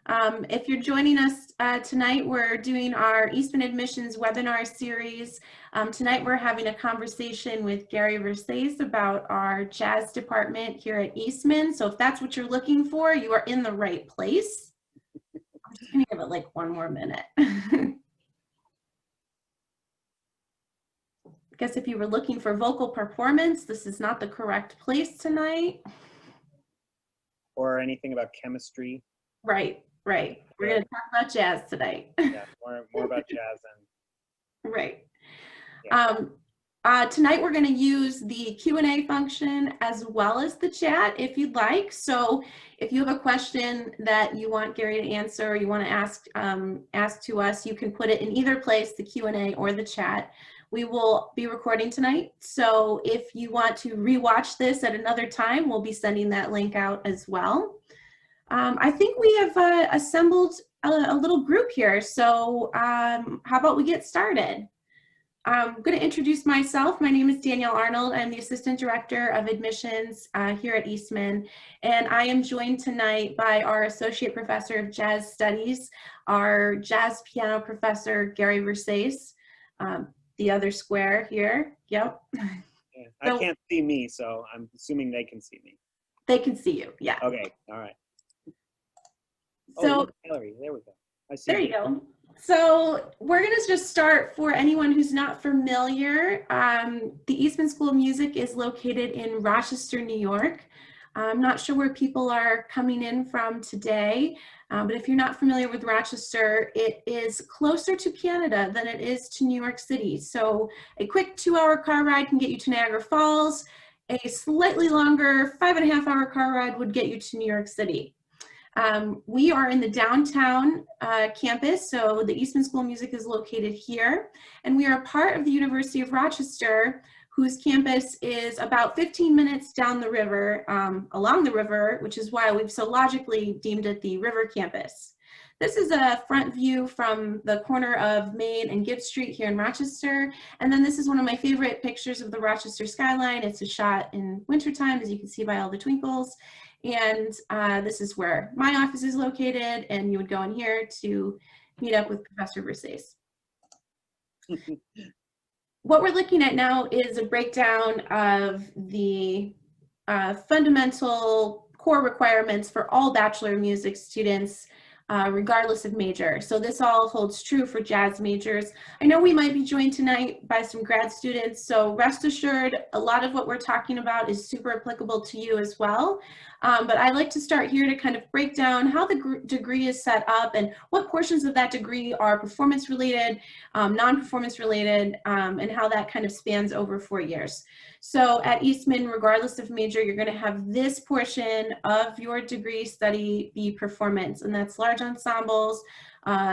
If you're joining us tonight, we're doing our Eastman Admissions webinar series. Tonight we're having a conversation with Gary Versace about our jazz department here at Eastman. So if that's what you're looking for, you are in the right place. I'm just gonna give it like one more minute. I guess if you were looking for vocal performance, this is not the correct place tonight. Or anything about chemistry. Right. We're going to talk about jazz tonight. Yeah, more about jazz and. Right. Yeah. Tonight we're going to use the Q&A function as well as the chat if you'd like. So if you have a question that you want Gary to answer or you want to ask to us, you can put it in either place, the Q&A or the chat. We will be recording tonight. So if you want to rewatch this at another time, we'll be sending that link out as well. I think we have assembled a little group here. So how about we get started? I'm going to introduce myself. My name is Danielle Arnold. I'm the Assistant Director of Admissions here at Eastman, and I am joined tonight by our Associate Professor of Jazz Studies, our Jazz Piano Professor, Gary Versace, the other square here. Yep. Yeah, I can't see me, so I'm assuming they can see me. They can see you, yeah. Okay, all right. So, Hillary, there we go. I see. There you go. So we're going to just start for anyone who's not familiar. The Eastman School of Music is located in Rochester, New York. I'm not sure where people are coming in from today, but if you're not familiar with Rochester, it is closer to Canada than it is to New York City. So a quick 2-hour car ride can get you to Niagara Falls. A slightly longer 5.5-hour car ride would get you to New York City. We are in the downtown campus, so the Eastman School of Music is located here, and we are part of the University of Rochester, whose campus is about 15 minutes down the river, along the river, which is why we've so logically deemed it the River Campus. This is a front view from the corner of Main and Gibbs Street here in Rochester, and then this is one of my favorite pictures of the Rochester skyline. It's a shot in wintertime, as you can see by all the twinkles. And this is where my office is located, and you would go in here to meet up with Professor Versace. What we're looking at now is a breakdown of the fundamental core requirements for all Bachelor of Music students, regardless of major. So this all holds true for jazz majors. I know we might be joined tonight by some grad students, so rest assured, a lot of what we're talking about is super applicable to you as well. But I like to start here to kind of break down how the degree is set up and what portions of that degree are performance related, non-performance related, and how that kind of spans over 4 years. So at Eastman, regardless of major, you're going to have this portion of your degree study be performance, and that's large ensembles,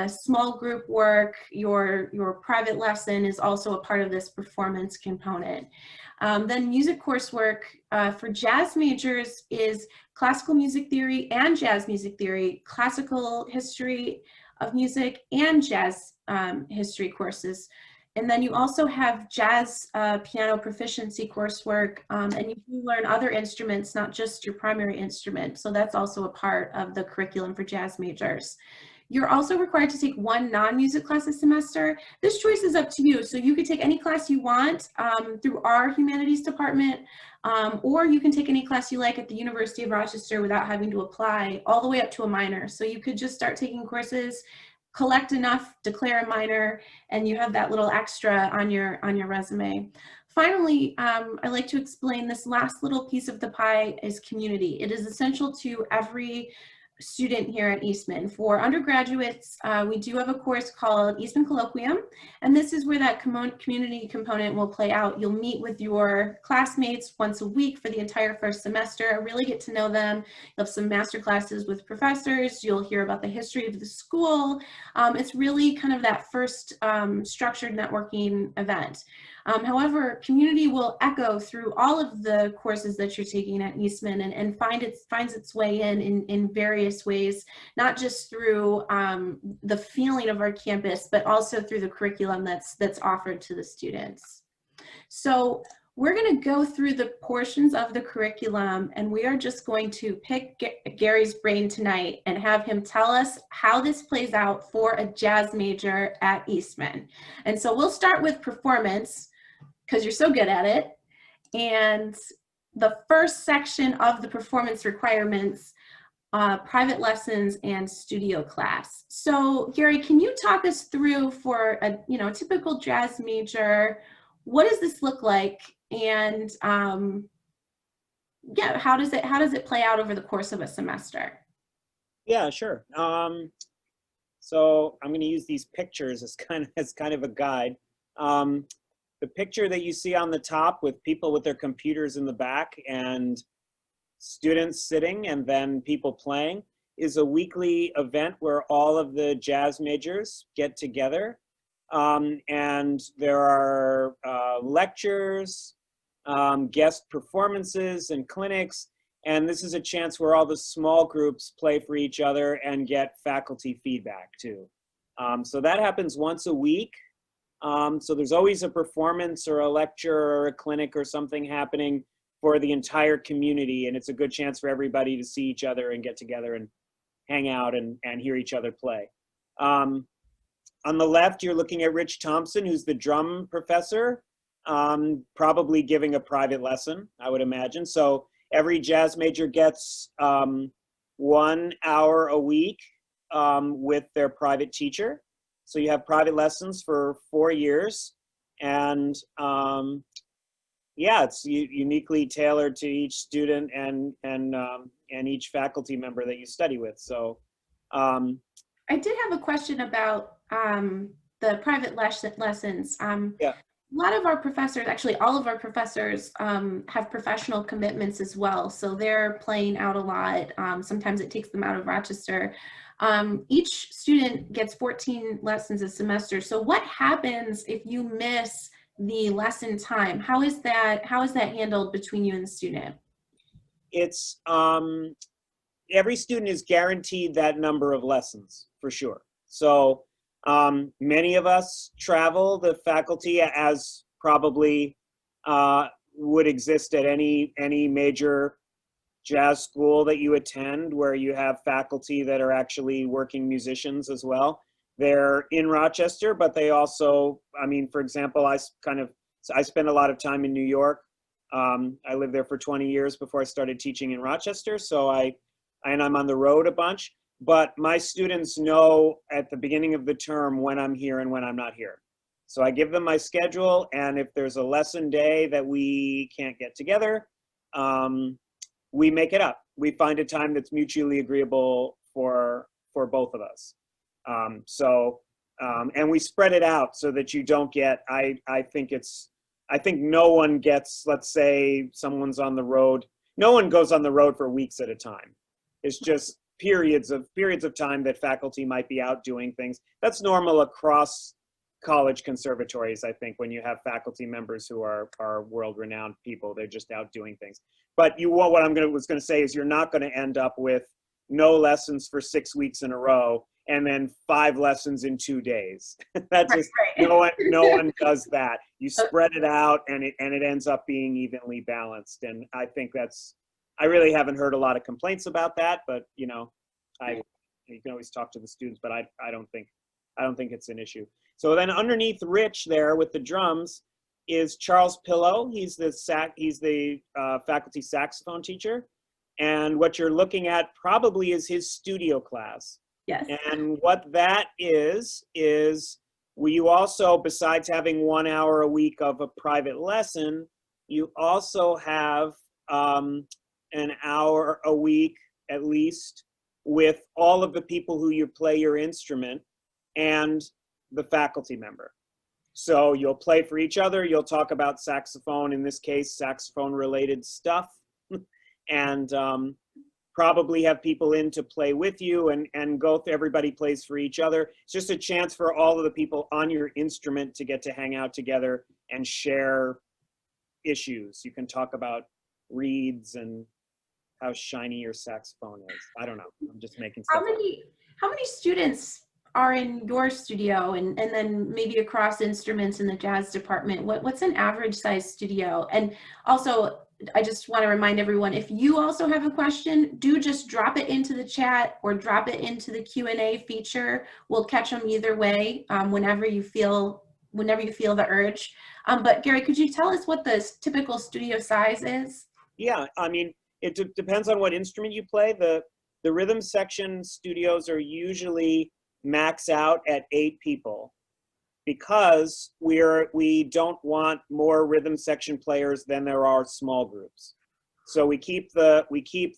small group work. Your private lesson is also a part of this performance component. Then music coursework for jazz majors is classical music theory and jazz music theory, classical history of music and jazz history courses. And then you also have jazz piano proficiency coursework, and you can learn other instruments, not just your primary instrument. So that's also a part of the curriculum for jazz majors. You're also required to take 1 non-music class a semester. This choice is up to you. So you could take any class you want through our humanities department, or you can take any class you like at the University of Rochester without having to apply all the way up to a minor. So you could just start taking courses, collect enough, declare a minor, and you have that little extra on your resume. Finally, I like to explain this last little piece of the pie is community. It is essential to every student here at Eastman. For undergraduates, we do have a course called Eastman Colloquium, and this is where that community component will play out. You'll meet with your classmates once a week for the entire first semester, really get to know them. You'll have some master classes with professors. You'll hear about the history of the school. It's really kind of that first structured networking event. However, community will echo through all of the courses that you're taking at Eastman and finds its way in various ways, not just through the feeling of our campus, but also through the curriculum that's offered to the students. So we're going to go through the portions of the curriculum, and we are just going to pick Gary's brain tonight and have him tell us how this plays out for a jazz major at Eastman. And so we'll start with performance because you're so good at it. And the first section of the performance requirements, private lessons and studio class. So Gary, can you talk us through for a typical jazz major, what does this look like? And yeah, how does it play out over the course of a semester? Yeah, sure. So I'm going to use these pictures as kind of a guide. The picture that you see on the top with people with their computers in the back and students sitting and then people playing is a weekly event where all of the jazz majors get together. And there are lectures, guest performances and clinics. And this is a chance where all the small groups play for each other and get faculty feedback too. So that happens once a week. So there's always a performance or a lecture or a clinic or something happening for the entire community. And it's a good chance for everybody to see each other and get together and hang out and hear each other play. On the left, you're looking at Rich Thompson, who's the drum professor, probably giving a private lesson, I would imagine. So every jazz major gets 1 hour a week with their private teacher. So you have private lessons for 4 years. And yeah, it's uniquely tailored to each student and each faculty member that you study with. So I did have a question about the private lessons. yeah. A lot of our professors, actually all of our professors, have professional commitments as well. So they're playing out a lot. Sometimes it takes them out of Rochester. Each student gets 14 lessons a semester. So what happens if you miss the lesson time? How is that handled between you and the student? It's every student is guaranteed that number of lessons for sure. So many of us travel, the faculty, as probably would exist at any major jazz school that you attend, where you have faculty that are actually working musicians as well. They're in Rochester, but they also, I mean, for example, I spent a lot of time in New York. I lived there for 20 years before I started teaching in Rochester, so I'm on the road a bunch. But my students know at the beginning of the term when I'm here and when I'm not here. So I give them my schedule, and if there's a lesson day that we can't get together, we make it up. We find a time that's mutually agreeable for both of us. And we spread it out so that you don't get, I think no one gets, let's say someone's on the road, no one goes on the road for weeks at a time. It's just periods of time that faculty might be out doing things. That's normal across college conservatories, I think, when you have faculty members who are world-renowned people. They're just out doing things. But what I was going to say is you're not going to end up with no lessons for 6 weeks in a row and then 5 lessons in 2 days. That's just, right. No one does that. You spread it out and it ends up being evenly balanced. And I think I really haven't heard a lot of complaints about that, but you can always talk to the students, but I don't think it's an issue. So then underneath Rich there with the drums is Charles Pillow. He's the faculty saxophone teacher. And what you're looking at probably is his studio class. Yes. And what that is you also, besides having 1 hour a week of a private lesson, you also have an hour a week at least with all of the people who you play your instrument and the faculty member. So you'll play for each other, you'll talk about saxophone, in this case, saxophone related stuff, and probably have people in to play with you and everybody plays for each other. It's just a chance for all of the people on your instrument to get to hang out together and share issues. You can talk about reeds and how shiny your saxophone is. I don't know, I'm just making stuff up. How many students are in your studio, and then maybe across instruments in the jazz department? What's an average size studio? And also, I just want to remind everyone, if you also have a question, do just drop it into the chat or drop it into the Q&A feature. We'll catch them either way, whenever you feel the urge. But Gary, could you tell us what the typical studio size is? Yeah, I mean, it depends on what instrument you play. The rhythm section studios are usually max out at 8 people because we don't want more rhythm section players than there are small groups. So we keep the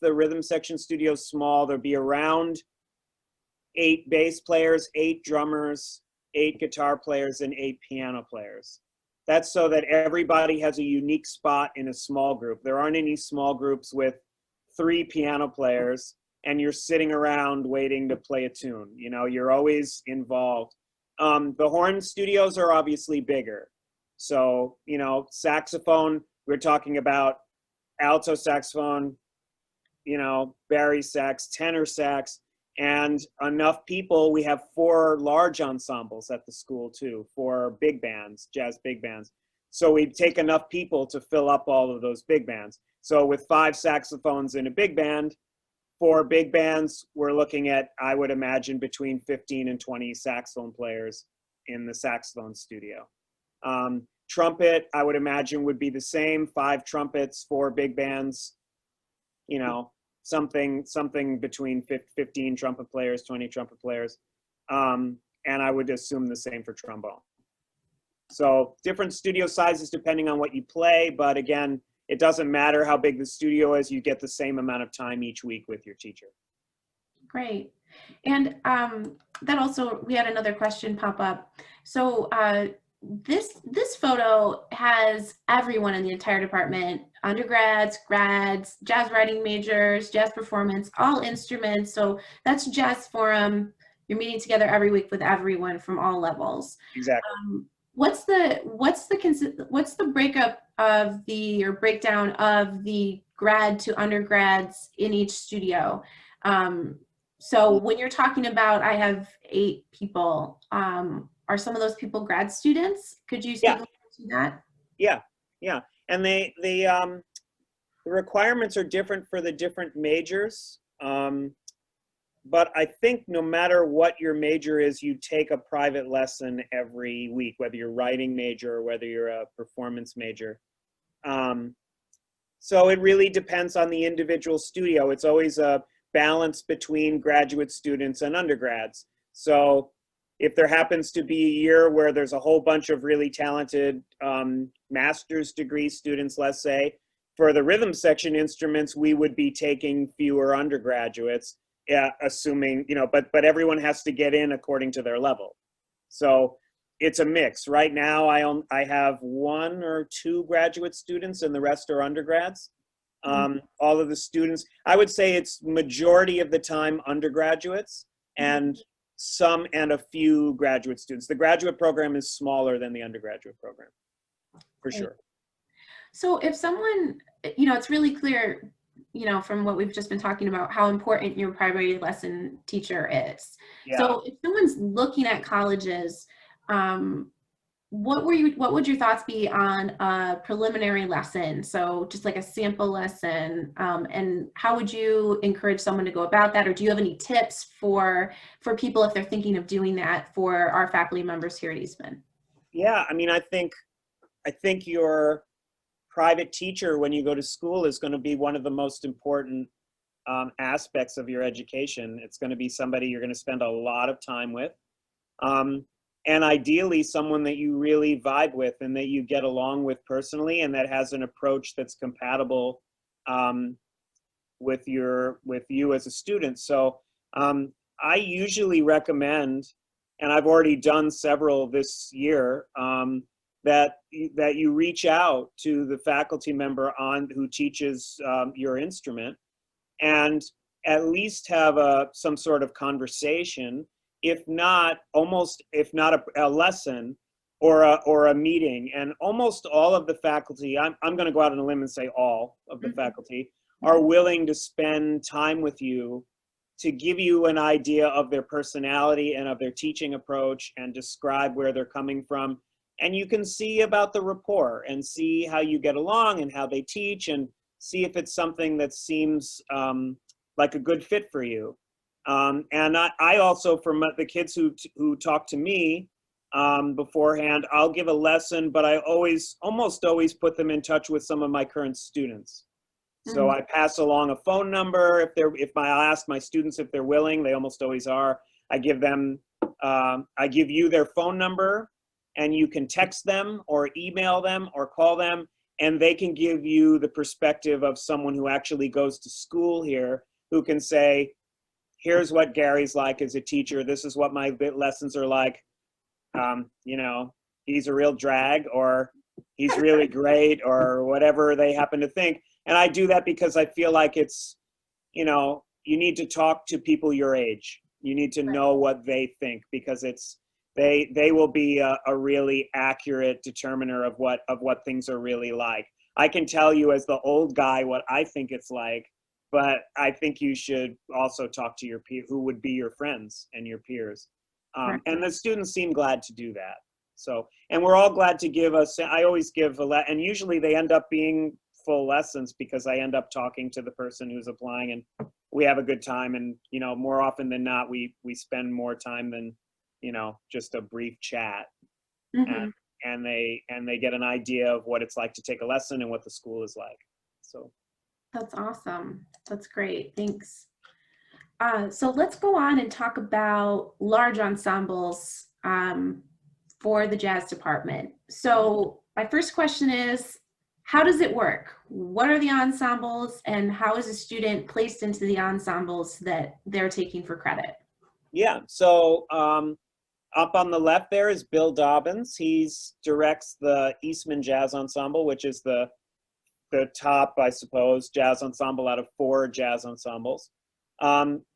rhythm section studios small. There'll be around 8 bass players, 8 drummers, 8 guitar players, and 8 piano players. That's so that everybody has a unique spot in a small group. There aren't any small groups with 3 piano players and you're sitting around waiting to play a tune. You know, you're always involved. The horn studios are obviously bigger. So, you know, saxophone, we're talking about alto saxophone, you know, bari sax, tenor sax, and enough people. We have 4 large ensembles at the school too, 4 big bands, jazz big bands. So we take enough people to fill up all of those big bands. So with 5 saxophones in a big band, 4 big bands, we're looking at, I would imagine, between 15 and 20 saxophone players in the saxophone studio. Trumpet, I would imagine, would be the same, 5 trumpets, 4 big bands, you know, something between 15 trumpet players, 20 trumpet players. And I would assume the same for trombone. So different studio sizes depending on what you play, but again, it doesn't matter how big the studio is, you get the same amount of time each week with your teacher. Great. And that also, we had another question pop up. So this photo has everyone in the entire department, undergrads, grads, jazz writing majors, jazz performance, all instruments. So that's Jazz Forum. You're meeting together every week with everyone from all levels. Exactly. What's the breakup of the, or breakdown of the grad to undergrads in each studio? So when you're talking about, I have 8 people, are some of those people grad students? Could you speak a little to that? Yeah. And the requirements are different for the different majors. But I think no matter what your major is, you take a private lesson every week, whether you're writing major or whether you're a performance major. So it really depends on the individual studio. It's always a balance between graduate students and undergrads. So if there happens to be a year where there's a whole bunch of really talented master's degree students, let's say, for the rhythm section instruments, we would be taking fewer undergraduates. Yeah, assuming, you know, but everyone has to get in according to their level. So it's a mix. Right now, I have 1 or 2 graduate students and the rest are undergrads. All of the students, I would say it's majority of the time undergraduates and a few graduate students. The graduate program is smaller than the undergraduate program, for sure. So if someone, you know, it's really clear, you know, from what we've just been talking about, how important your primary lesson teacher is. Yeah. So if someone's looking at colleges, what would your thoughts be on a preliminary lesson? So just like a sample lesson, and how would you encourage someone to go about that? Or do you have any tips for people if they're thinking of doing that for our faculty members here at Eastman? Yeah, I mean, I think your private teacher when you go to school is going to be one of the most important aspects of your education. It's going to be somebody you're going to spend a lot of time with. And ideally someone that you really vibe with and that you get along with personally and that has an approach that's compatible with you as a student. So I usually recommend, and I've already done several this year, that you reach out to the faculty member who teaches your instrument and at least have some sort of conversation, if not a lesson or a meeting. And almost all of the faculty, I'm going to go out on a limb and say all of the faculty are willing to spend time with you to give you an idea of their personality and of their teaching approach and describe where they're coming from. And you can see about the rapport and see how you get along and how they teach and see if it's something that seems like a good fit for you. And I also, from the kids who talk to me beforehand, I'll give a lesson, but I almost always put them in touch with some of my current students. So I pass along a phone number if I ask my students if they're willing, they almost always are. I give you their phone number, and you can text them or email them or call them, and they can give you the perspective of someone who actually goes to school here, who can say, here's what Gary's like as a teacher. This is what my lessons are like. You know, he's a real drag, or he's really great, or whatever they happen to think. And I do that because I feel like it's, you know, you need to talk to people your age. You need to know what they think, because they will be a really accurate determiner of what things are really like. I can tell you as the old guy what I think it's like, but I think you should also talk to your who would be your friends and your peers. And the students seem glad to do that. So, and we're all glad to give I always give and usually they end up being full lessons, because I end up talking to the person who's applying, and we have a good time. And, you know, more often than not, we spend more time than, you know, just a brief chat. And they get an idea of what it's like to take a lesson and what the school is like. So that's awesome. That's great. Thanks. So let's go on and talk about large ensembles for the jazz department. So my first question is, how does it work? What are the ensembles, and how is a student placed into the ensembles that they're taking for credit? Yeah, so up on the left there is Bill Dobbins. He directs the Eastman Jazz Ensemble, which is the top, I suppose, jazz ensemble out of 4 jazz ensembles.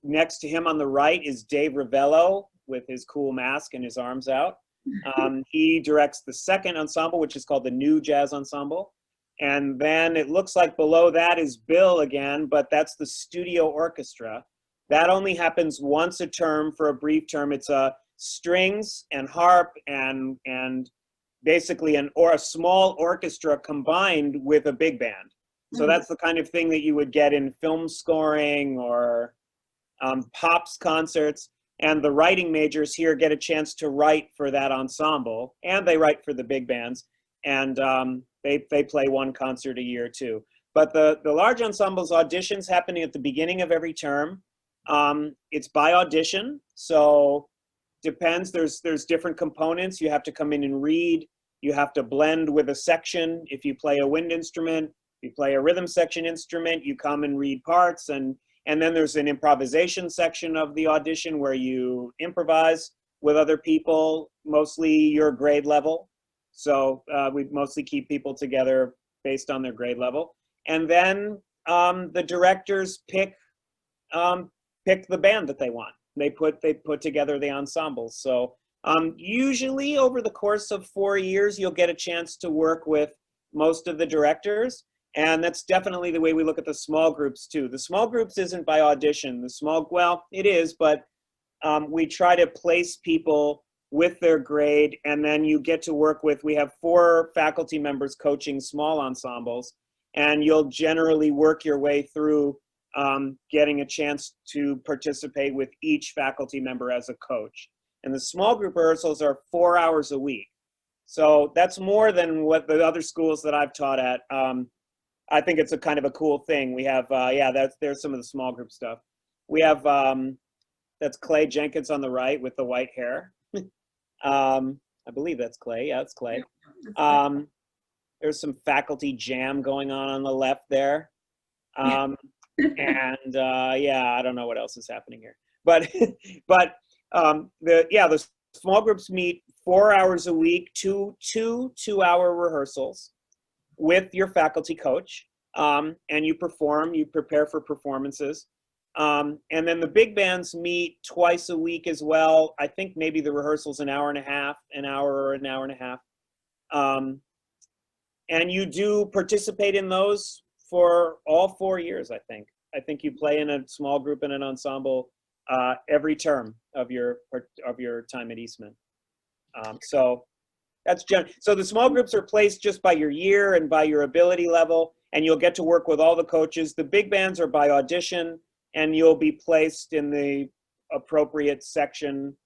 Next to him on the right is Dave Ravello with his cool mask and his arms out. He directs the second ensemble, which is called the New Jazz Ensemble. And then it looks like below that is Bill again, but that's the studio orchestra. That only happens once a term for a brief term. It's strings and harp and basically a small orchestra combined with a big band. So that's the kind of thing that you would get in film scoring or pops concerts. And the writing majors here get a chance to write for that ensemble, and they write for the big bands. And they play one concert a year too. But the large ensembles auditions happening at the beginning of every term. It's by audition, so depends. There's different components. You have to come in and read. You have to blend with a section. If you play a wind instrument, you play a rhythm section instrument, you come and read parts, and then there's an improvisation section of the audition where you improvise with other people, mostly your grade level. So we mostly keep people together based on their grade level. And then the directors pick the band that they want. They put together the ensembles. So usually over the course of 4 years, you'll get a chance to work with most of the directors. And that's definitely the way we look at the small groups too. The small groups isn't by audition. Well, it is, but we try to place people with their grade, and then you get to work with, we have 4 faculty members coaching small ensembles, and you'll generally work your way through getting a chance to participate with each faculty member as a coach. And the small group rehearsals are 4 hours a week. So that's more than what the other schools that I've taught at. I think it's a kind of a cool thing. We have, there's some of the small group stuff. We have, that's Clay Jenkins on the right with the white hair. I believe that's Clay. Yeah, it's Clay. There's some faculty jam going on the left there. And I don't know what else is happening here. But the small groups meet 4 hours a week, two 2-hour rehearsals with your faculty coach, and you prepare for performances. And then the big bands meet twice a week as well. I think maybe the rehearsal's an hour and a half. And you do participate in those for all 4 years, I think. I think you play in a small group and an ensemble every term of your time at Eastman. So that's so the small groups are placed just by your year and by your ability level, and you'll get to work with all the coaches. The big bands are by audition, and you'll be placed in the appropriate section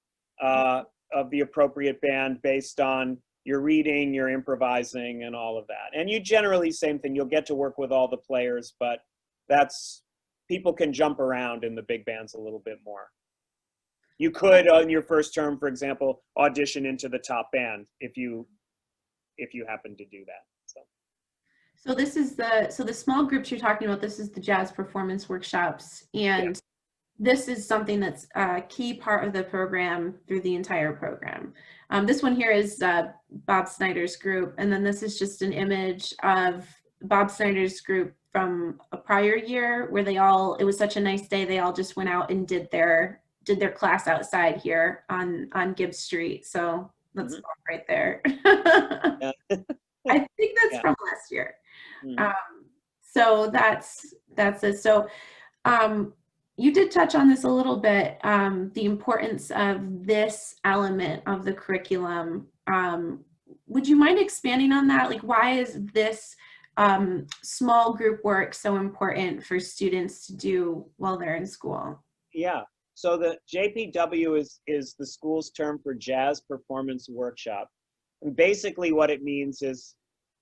of the appropriate band based on your reading, your improvising, and all of that. And you generally, same thing, you'll get to work with all the players, but people can jump around in the big bands a little bit more. You could, on your first term, for example, audition into the top band if you happen to do that. So this is the small groups you're talking about. This is the jazz performance workshops, and this is something that's a key part of the program through the entire program. This one here is Bob Snyder's group, and then this is just an image of Bob Snyder's group from a prior year where it was such a nice day, they all just went out and did their class outside here on Gibbs Street. So that's right there. I think that's from last year. So that's it. So you did touch on this a little bit, the importance of this element of the curriculum. Would you mind expanding on that? Like, why is this small group work so important for students to do while they're in school? Yeah. So the JPW is the school's term for Jazz Performance Workshop. And basically what it means is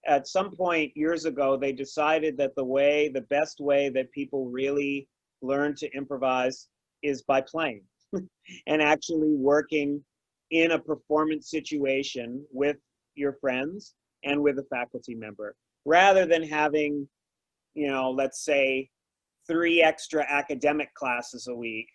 at some point years ago, they decided that the best way that people really learn to improvise is by playing and actually working in a performance situation with your friends and with a faculty member, rather than having, let's say 3 extra academic classes a week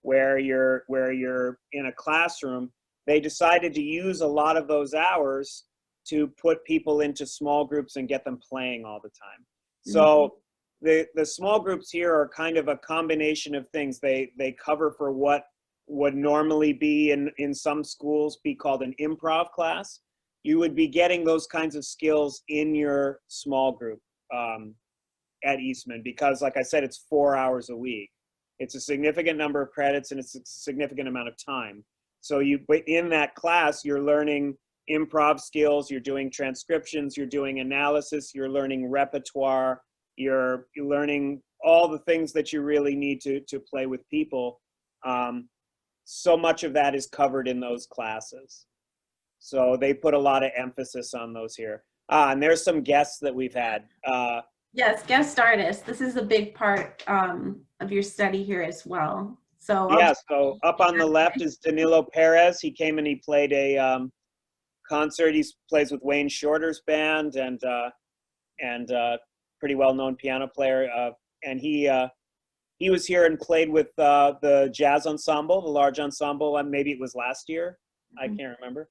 where you're in a classroom. They decided to use a lot of those hours to put people into small groups and get them playing all the time. So the small groups here are kind of a combination of things. They cover for what would normally be in some schools be called an improv class. You would be getting those kinds of skills in your small group at Eastman, because like I said, it's 4 hours a week. It's a significant number of credits and it's a significant amount of time. So in that class, you're learning improv skills, you're doing transcriptions, you're doing analysis, you're learning repertoire, you're learning all the things that you really need to play with people. So much of that is covered in those classes. So they put a lot of emphasis on those here. And there's some guests that we've had. Yes, guest artists. This is a big part of your study here as well. So so up on the left is Danilo Perez. He came and he played a concert. He plays with Wayne Shorter's band and pretty well-known piano player. And he was here and played with the jazz ensemble, the large ensemble. And maybe it was last year. I can't remember.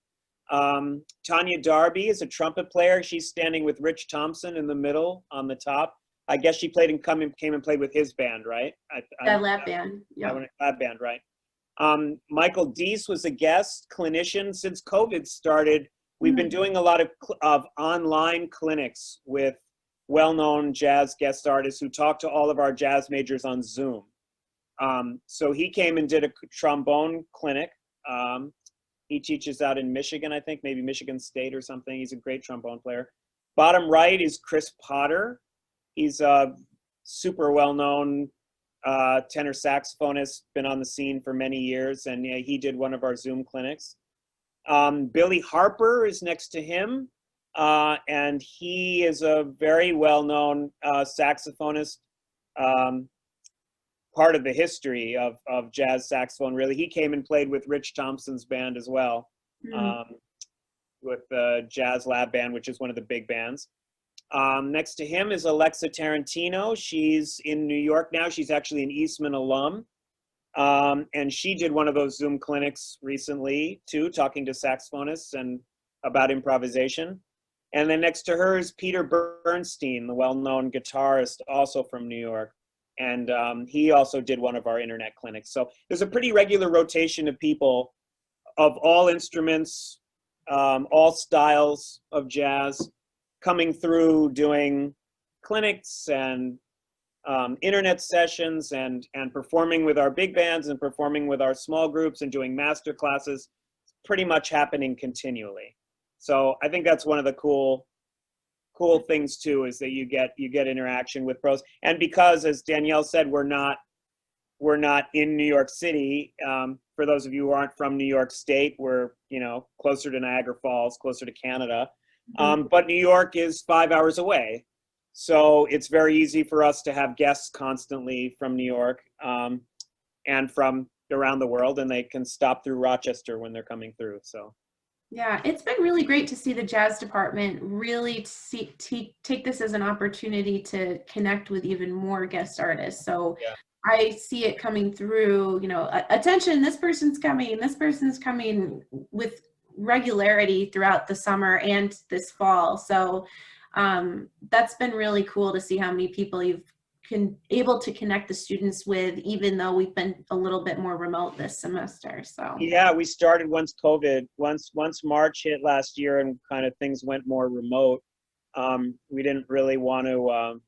Tanya Darby is a trumpet player. She's standing with Rich Thompson in the middle on the top. I guess she played and came and played with his band, right? Lab band. Yeah. Lab band, right. Michael Deese was a guest clinician. Since COVID started, we've been doing a lot of online clinics with well-known jazz guest artists who talk to all of our jazz majors on Zoom. So he came and did a trombone clinic. He teaches out in Michigan, I think, maybe Michigan State or something. He's a great trombone player. Bottom right is Chris Potter. He's a super well-known tenor saxophonist, been on the scene for many years, and he did one of our Zoom clinics. Billy Harper is next to him, and he is a very well-known saxophonist, part of the history of jazz saxophone, really. He came and played with Rich Thompson's band as well, with the Jazz Lab Band, which is one of the big bands. Next to him is Alexa Tarantino. She's in New York now. She's actually an Eastman alum. And she did one of those Zoom clinics recently too, talking to saxophonists and about improvisation. And then next to her is Peter Bernstein, the well-known guitarist, also from New York. And he also did one of our internet clinics. So there's a pretty regular rotation of people of all instruments, all styles of jazz, coming through doing clinics and internet sessions and performing with our big bands and performing with our small groups and doing master classes, pretty much happening continually. So I think that's one of the cool things too, is that you get interaction with pros. And because, as Danielle said, we're not in New York City. For those of you who aren't from New York State, we're, closer to Niagara Falls, closer to Canada. But New York is 5 hours away. So it's very easy for us to have guests constantly from New York and from around the world, and they can stop through Rochester when they're coming through. So. Yeah, it's been really great to see the jazz department really take this as an opportunity to connect with even more guest artists. So Yeah. I see it coming through, attention, this person's coming with regularity throughout the summer and this fall. So that's been really cool to see how many people you've able to connect the students with, even though we've been a little bit more remote this semester. So yeah, we started once March hit last year and kind of things went more remote. We didn't really want to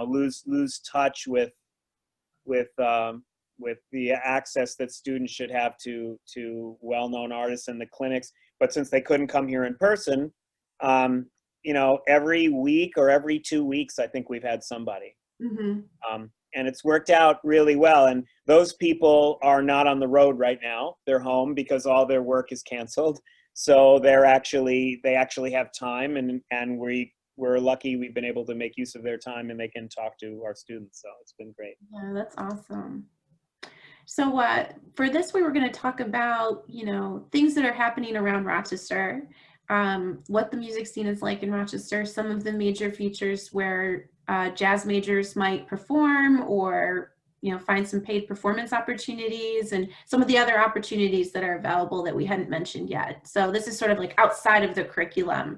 lose touch with the access that students should have to well-known artists in the clinics. But since they couldn't come here in person, every week or every 2 weeks, I think we've had somebody. And it's worked out really well. And those people are not on the road right now. They're home because all their work is canceled. So they actually have time, and we're lucky we've been able to make use of their time, and they can talk to our students. So it's been great. Yeah, that's awesome. So for this, we were going to talk about, things that are happening around Rochester, what the music scene is like in Rochester, some of the major features where jazz majors might perform or, find some paid performance opportunities, and some of the other opportunities that are available that we hadn't mentioned yet. So this is sort of like outside of the curriculum.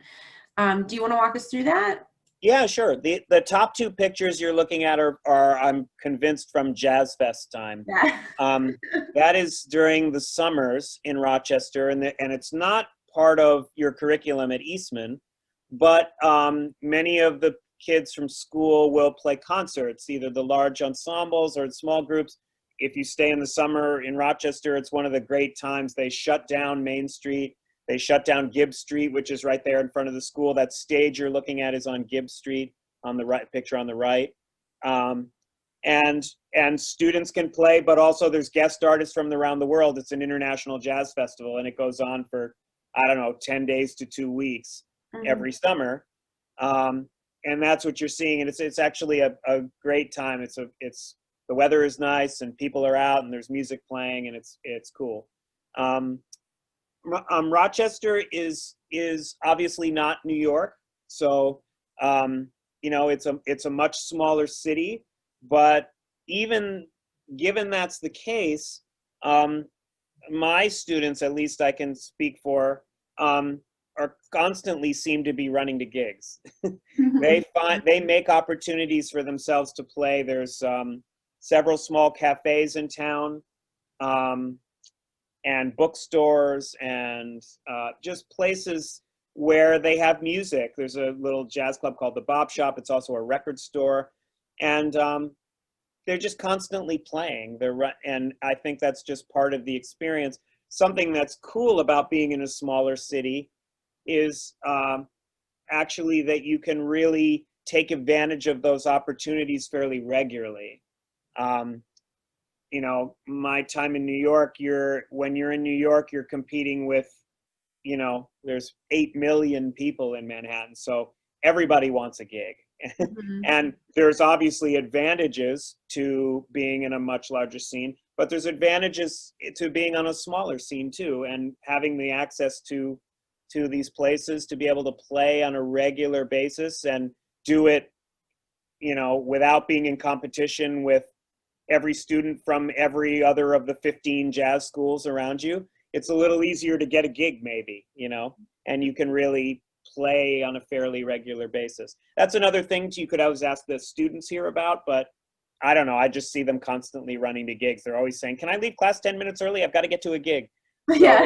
Do you want to walk us through that? Yeah, sure. The top two pictures you're looking at are I'm convinced, from Jazz Fest time. Yeah. That is during the summers in Rochester, and it's not part of your curriculum at Eastman, but many of the kids from school will play concerts, either the large ensembles or small groups. If you stay in the summer in Rochester, it's one of the great times. They shut down Main Street. They shut down Gibbs Street, which is right there in front of the school. That stage you're looking at is on Gibbs Street, on the right picture on the right. And students can play, but also there's guest artists from around the world. It's an international jazz festival, and it goes on for, 10 days to 2 weeks every summer. And that's what you're seeing. And it's actually a great time. The weather is nice, and people are out, and there's music playing, and it's cool. Rochester is obviously not New York, so it's a much smaller city. But even given that's the case, my students, at least I can speak for, are constantly seem to be running to gigs. They make opportunities for themselves to play. There's several small cafes in town. And bookstores, and just places where they have music. There's a little jazz club called the Bob Shop. It's also a record store, and they're just constantly playing. And I think that's just part of the experience. Something that's cool about being in a smaller city is actually that you can really take advantage of those opportunities fairly regularly. My time in New York, when you're in New York, you're competing with, there's 8 million people in Manhattan. So everybody wants a gig. And there's obviously advantages to being in a much larger scene, but there's advantages to being on a smaller scene too, and having the access to these places to be able to play on a regular basis and do it, without being in competition with every student from every other of the 15 jazz schools around you. It's a little easier to get a gig, maybe, and you can really play on a fairly regular basis. That's another thing you could always ask the students here about, but I don't know. I just see them constantly running to gigs. They're always saying, "Can I leave class 10 minutes early? I've got to get to a gig." So, Yeah.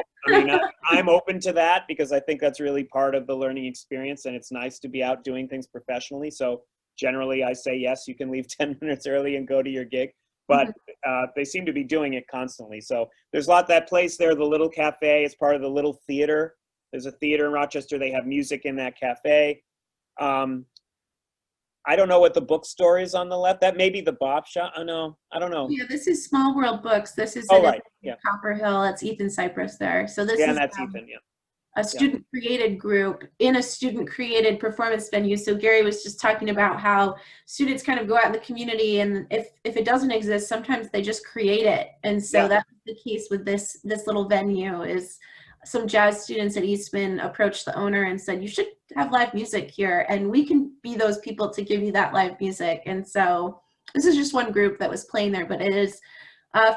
I'm open to that, because I think that's really part of the learning experience, and it's nice to be out doing things professionally. So generally I say, yes, you can leave 10 minutes early and go to your gig, but Mhm. they seem to be doing it constantly. So there's a lot, that place there, the Little Cafe, is part of the Little Theater. There's a theater in Rochester. They have music in that cafe. Um, I don't know what the bookstore is on the left. That may be the Bop Shop. Oh, no, I don't know. Yeah, this is Small World Books. This is Oh, in right. Yeah. Copper Hill. It's Ethan Cypress there. So this Yeah, and is that's Ethan. Yeah. a Yeah. student created group in a student created performance venue. So Gary was just talking about how students kind of go out in the community, and if it doesn't exist, sometimes they just create it. And so Yeah. that's the case with this little venue. Is some jazz students at Eastman approached the owner and said, you should have live music here, and we can be those people to give you that live music. And so this is just one group that was playing there, but it is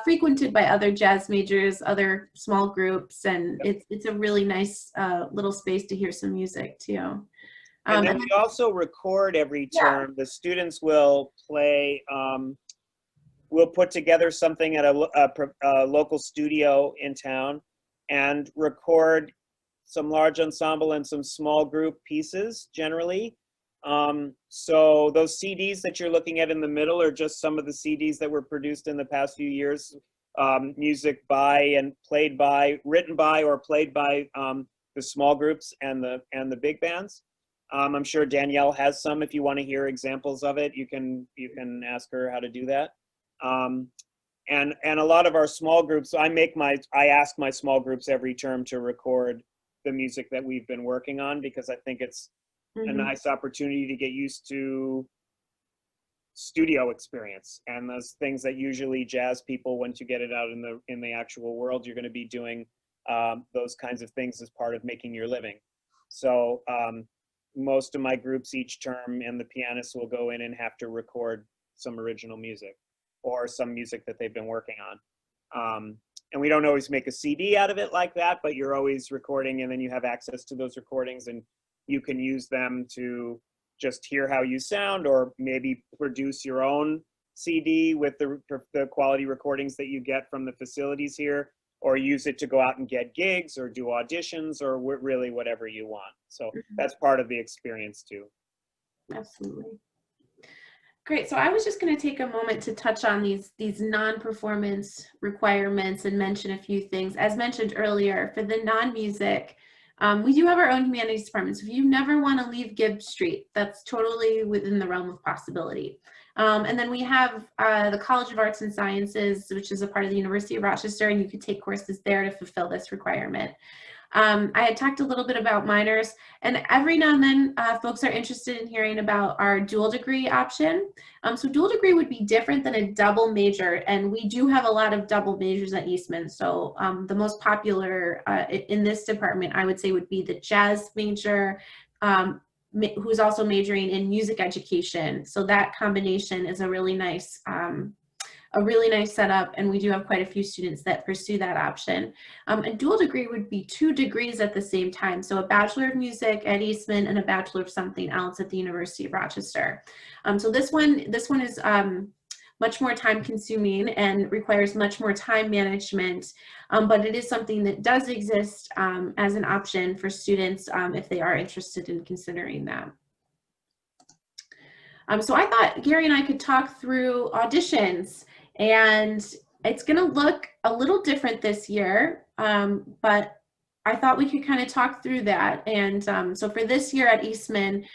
frequented by other jazz majors, other small groups, and it's a really nice little space to hear some music too. And then And we also record every yeah, term. The students will play, we'll put together something at a local studio in town and record some large ensemble and some small group pieces generally. So those CDs that you're looking at in the middle are just some of the CDs that were produced in the past few years. Music by and played by, written by or played by the small groups and the big bands. I'm sure Danielle has some. If you want to hear examples of it, you can ask her how to do that. Um, and a lot of our small groups, I ask my small groups every term to record the music that we've been working on, because I think it's a mhm, nice opportunity to get used to studio experience and those things that usually jazz people, once you get it out in the actual world, you're going to be doing those kinds of things as part of making your living. So most of my groups each term, and the pianists will go in and have to record some original music or some music that they've been working on. And we don't always make a CD out of it like that, but you're always recording, and then you have access to those recordings, and you can use them to just hear how you sound, or maybe produce your own CD with the quality recordings that you get from the facilities here, or use it to go out and get gigs or do auditions, or really whatever you want. So mhm, that's part of the experience too. absolutely. Great. So I was just going to take a moment to touch on these non-performance requirements and mention a few things. As mentioned earlier, for the non-music, we do have our own humanities department. So if you never want to leave Gibb Street, that's totally within the realm of possibility. And then we have the College of Arts and Sciences, which is a part of the University of Rochester, and you could take courses there to fulfill this requirement. I had talked a little bit about minors, and every now and then folks are interested in hearing about our dual degree option. So dual degree would be different than a double major, and we do have a lot of double majors at Eastman. So the most popular in this department, I would say, would be the jazz major, who's also majoring in music education. So that combination is a really nice setup, and we do have quite a few students that pursue that option. A dual degree would be 2 degrees at the same time, so a Bachelor of Music at Eastman and a Bachelor of something else at the University of Rochester. So this one is much more time consuming and requires much more time management, but it is something that does exist as an option for students if they are interested in considering that. So I thought Gary and I could talk through auditions, and it's going to look a little different this year, but I thought we could kind of talk through that. And so for this year at Eastman,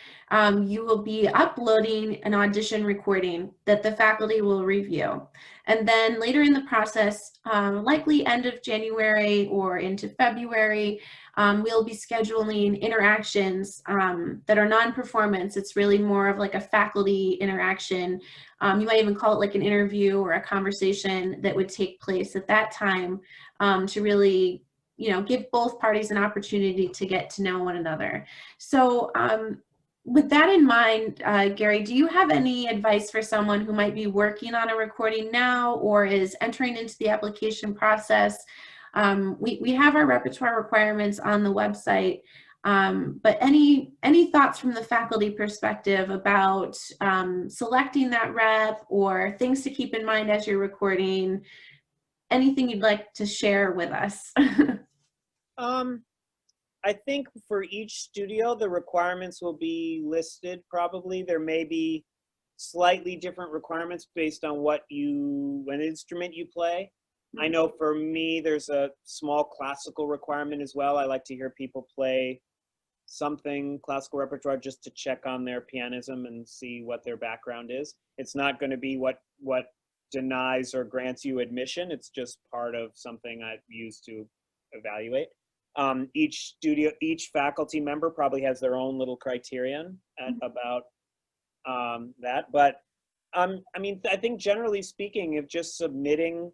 you will be uploading an audition recording that the faculty will review. And then later in the process, likely end of January or into February, we'll be scheduling interactions that are non-performance. It's really more of like a faculty interaction. You might even call it like an interview or a conversation that would take place at that time to really, give both parties an opportunity to get to know one another. So with that in mind, Gary, do you have any advice for someone who might be working on a recording now or is entering into the application process? We have our repertoire requirements on the website, but any thoughts from the faculty perspective about selecting that rep or things to keep in mind as you're recording? Anything you'd like to share with us? Um, I think for each studio, the requirements will be listed probably. There may be slightly different requirements based on what instrument you play. I know for me, there's a small classical requirement as well. I like to hear people play something classical repertoire just to check on their pianism and see what their background is. It's not going to be what denies or grants you admission. It's just part of something I've used to evaluate. Each faculty member probably has their own little criterion about that. But I mean, I think generally speaking, if just submitting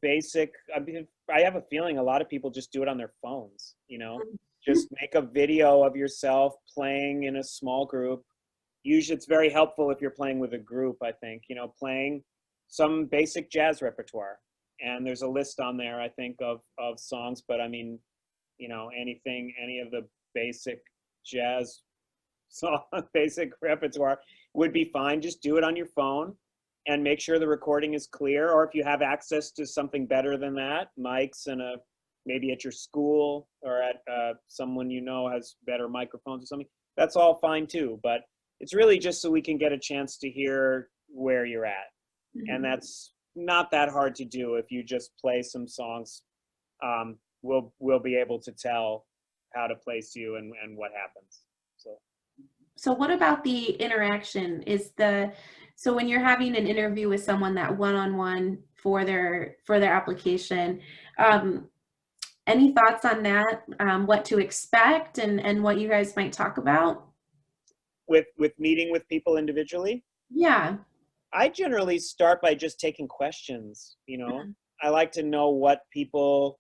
basic, I mean, I have a feeling a lot of people just do it on their phones, you know, just make a video of yourself playing in a small group. Usually it's very helpful if you're playing with a group, I think, you know, playing some basic jazz repertoire. And there's a list on there, I think, of songs, but I mean, you know, any of the basic jazz song, basic repertoire would be fine. Just do it on your phone and make sure the recording is clear. Or if you have access to something better than that, mics and maybe at your school or at someone you know has better microphones or something, that's all fine too. But it's really just so we can get a chance to hear where you're at. And that's not that hard to do. If you just play some songs, we'll be able to tell how to place you and what happens. So what about the interaction? So when you're having an interview with someone, that one-on-one for their application, any thoughts on that? What to expect and what you guys might talk about? With meeting with people individually? Yeah. I generally start by just taking questions, you know. I like to know what people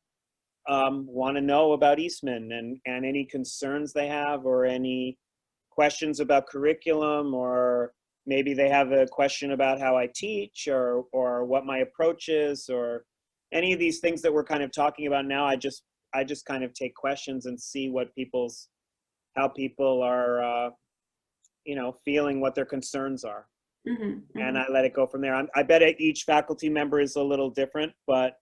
want to know about Eastman and any concerns they have or any questions about curriculum, or maybe they have a question about how I teach or what my approach is, or any of these things that we're kind of talking about now. I just kind of take questions and see how people are, you know, feeling, what their concerns are. And I let it go from there. I bet each faculty member is a little different, but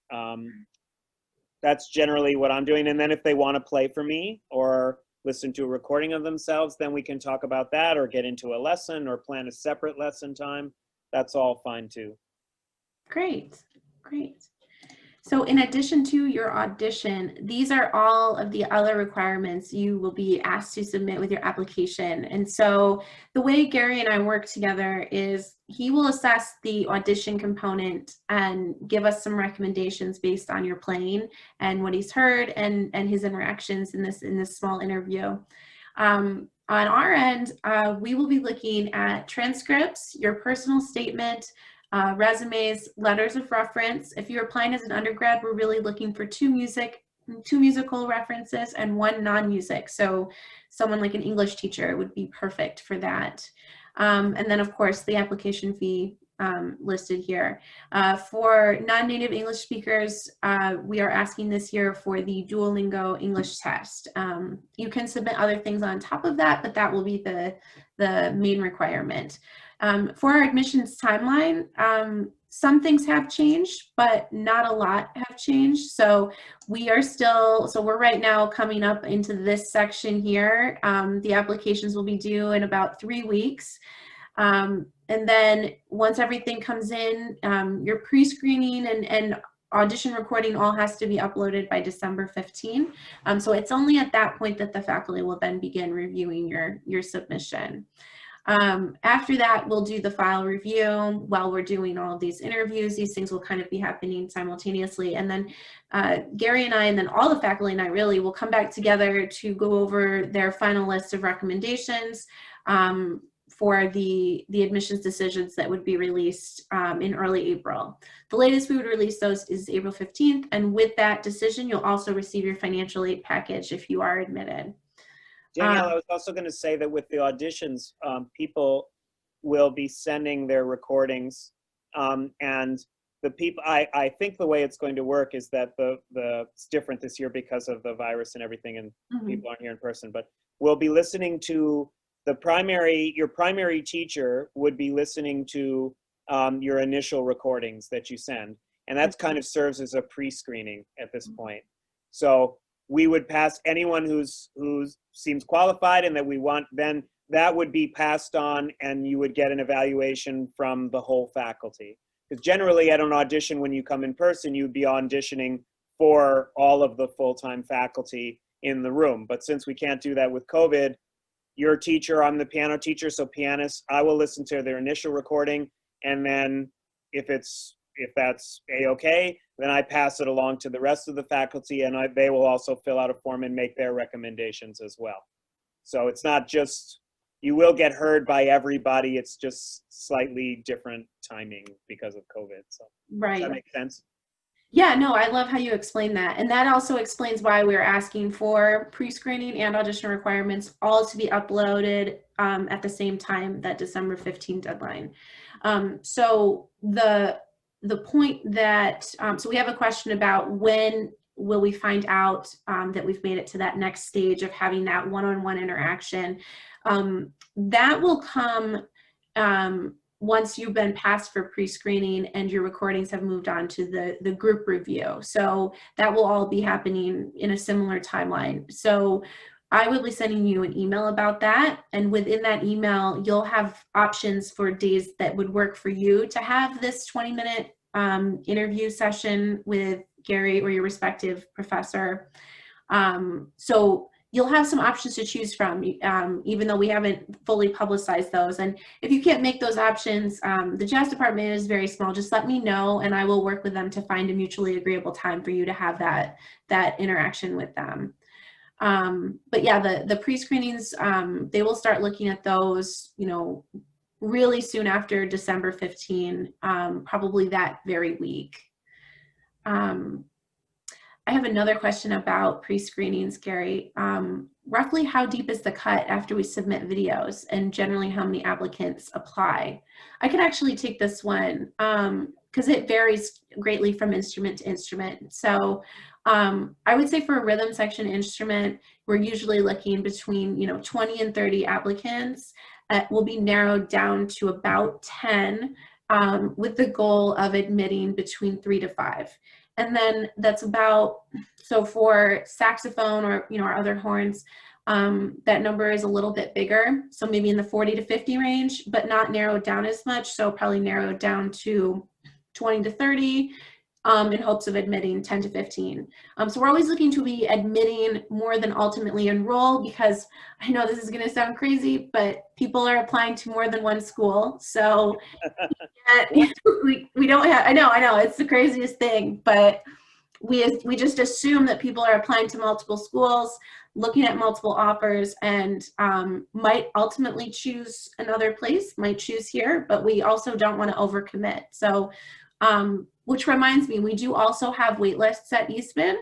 that's generally what I'm doing. And then if they want to play for me or listen to a recording of themselves, then we can talk about that or get into a lesson or plan a separate lesson time. That's all fine too. Great. So in addition to your audition, these are all of the other requirements you will be asked to submit with your application. And so the way Gary and I work together is he will assess the audition component and give us some recommendations based on your playing and what he's heard and his interactions in this small interview. On our end, we will be looking at transcripts, your personal statement, resumes, letters of reference. If you're applying as an undergrad, we're really looking for two musical references and one non-music. So someone like an English teacher would be perfect for that. And then of course the application fee listed here. For non-native English speakers, we are asking this year for the Duolingo English test. You can submit other things on top of that, but that will be the main requirement. For our admissions timeline, some things have changed, but not a lot have changed. So we're right now coming up into this section here. The applications will be due in about 3 weeks. And then once everything comes in, your pre-screening and audition recording all has to be uploaded by December 15. So it's only at that point that the faculty will then begin reviewing your submission. After that, we'll do the file review while we're doing all of these interviews. These things will kind of be happening simultaneously. And then Gary and I, and then all the faculty and I really will come back together to go over their final list of recommendations for the admissions decisions that would be released in early April. The latest we would release those is April 15th. And with that decision, you'll also receive your financial aid package if you are admitted. Danielle, I was also going to say that with the auditions, people will be sending their recordings, and the people. I think the way it's going to work is that it's different this year because of the virus and everything, and people aren't here in person. But we'll be listening to your primary teacher would be listening to your initial recordings that you send, and that's kind of serves as a pre-screening at this point. So we would pass anyone who seems qualified and that we want, then that would be passed on and you would get an evaluation from the whole faculty. Because generally at an audition, when you come in person, you'd be auditioning for all of the full-time faculty in the room. But since we can't do that with COVID, your teacher, I'm the piano teacher, so pianists, I will listen to their initial recording, and then if that's a-okay, then I pass it along to the rest of the faculty, and they will also fill out a form and make their recommendations as well. So it's not just, you will get heard by everybody, it's just slightly different timing because of COVID. So Right. does that make sense? Yeah, no, I love how you explain that. And that also explains why we're asking for pre-screening and audition requirements all to be uploaded at the same time, that December 15 deadline. So the point that, so we have a question about when will we find out that we've made it to that next stage of having that one-on-one interaction. That will come once you've been passed for pre-screening and your recordings have moved on to the group review. So that will all be happening in a similar timeline. So I will be sending you an email about that. And within that email, you'll have options for days that would work for you to have this 20-minute interview session with Gary or your respective professor. So you'll have some options to choose from, even though we haven't fully publicized those. And if you can't make those options, the jazz department is very small. Just let me know and I will work with them to find a mutually agreeable time for you to have that interaction with them. But yeah, the pre-screenings, they will start looking at those, really soon after December 15, probably that very week. I have another question about pre-screenings, Gary. Roughly how deep is the cut after we submit videos, and generally how many applicants apply? I can actually take this one because it varies greatly from instrument to instrument. So I would say for a rhythm section instrument, we're usually looking between 20 and 30 applicants. Will be narrowed down to about 10 with the goal of admitting between 3 to 5. And then that's about, so for saxophone or, our other horns, that number is a little bit bigger. So maybe in the 40 to 50 range, but not narrowed down as much. So probably narrowed down to 20 to 30 in hopes of admitting 10 to 15. So we're always looking to be admitting more than ultimately enroll, because I know this is going to sound crazy, but people are applying to more than one school. So we don't have, I know, it's the craziest thing, but we just assume that people are applying to multiple schools, looking at multiple offers, and might ultimately choose another place, might choose here, but we also don't want to overcommit. So, which reminds me, we do also have wait lists at Eastman,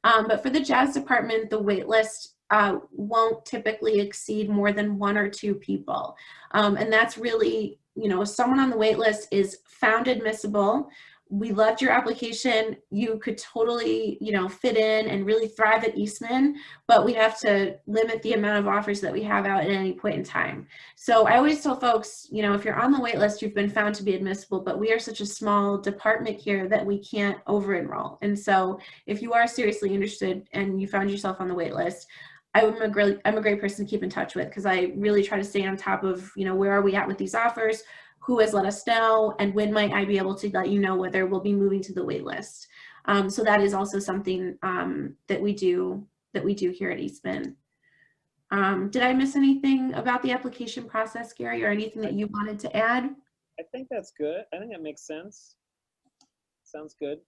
but for the jazz department, the wait list won't typically exceed more than 1 or 2 people. And that's really, if someone on the wait list is found admissible, we loved your application, you could totally, fit in and really thrive at Eastman, but we have to limit the amount of offers that we have out at any point in time. So I always tell folks, if you're on the wait list, you've been found to be admissible, but we are such a small department here that we can't over-enroll. And so if you are seriously interested and you found yourself on the wait list, I'm a great person to keep in touch with, because I really try to stay on top of, where are we at with these offers, who has let us know, and when might I be able to let you know whether we'll be moving to the wait list. So that is also something that we do here at Eastman. Did I miss anything about the application process, Gary, or anything that you wanted to add? I think that's good. I think that makes sense. Sounds good.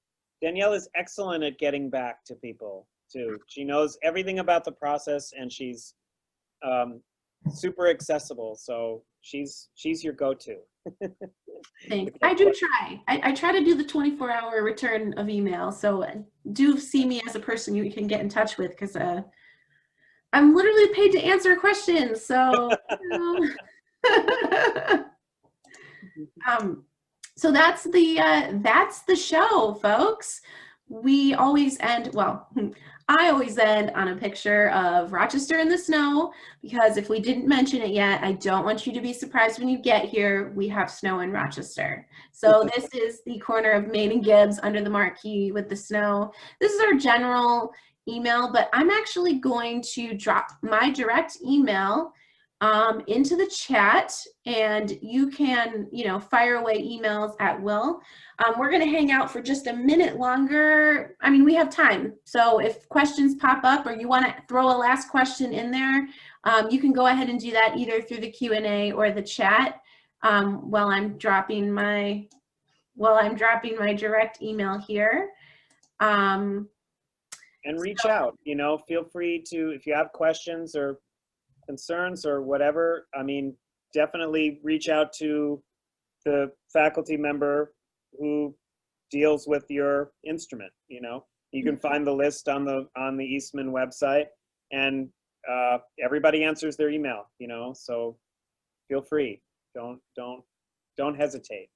Danielle is excellent at getting back to people too. She knows everything about the process, and she's super accessible. So she's your go-to. Thanks. I do try. I try to do the 24-hour return of email. So do see me as a person you can get in touch with, because I'm literally paid to answer questions. So, so that's the show, folks. We always end, well, I always end on a picture of Rochester in the snow, because if we didn't mention it yet, I don't want you to be surprised when you get here. We have snow in Rochester. So this is the corner of Main and Gibbs under the marquee with the snow. This is our general email, but I'm actually going to drop my direct email into the chat, and you can, fire away emails at will. We're going to hang out for just a minute longer. I mean, we have time. So if questions pop up or you want to throw a last question in there, you can go ahead and do that either through the Q&A or the chat while I'm dropping my direct email here. And reach out, feel free to, if you have questions or concerns or whatever, I mean, definitely reach out to the faculty member who deals with your instrument. You can find the list on the Eastman website, and everybody answers their email, so feel free. Don't hesitate.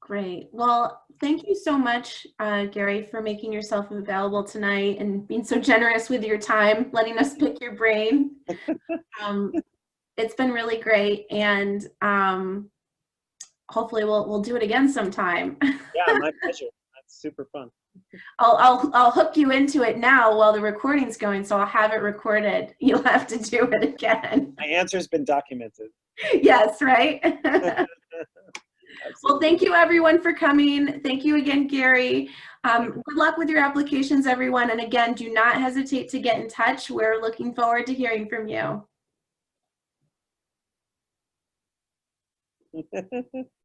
Great. Well, thank you so much, Gary, for making yourself available tonight and being so generous with your time, letting us pick your brain. It's been really great, and hopefully we'll do it again sometime. Yeah, my pleasure. That's super fun. I'll hook you into it now while the recording's going, so I'll have it recorded. You'll have to do it again. My answer's been documented. Yes, right? Well, thank you everyone for coming. Thank you again, Gary. Good luck with your applications, everyone. And again, do not hesitate to get in touch. We're looking forward to hearing from you.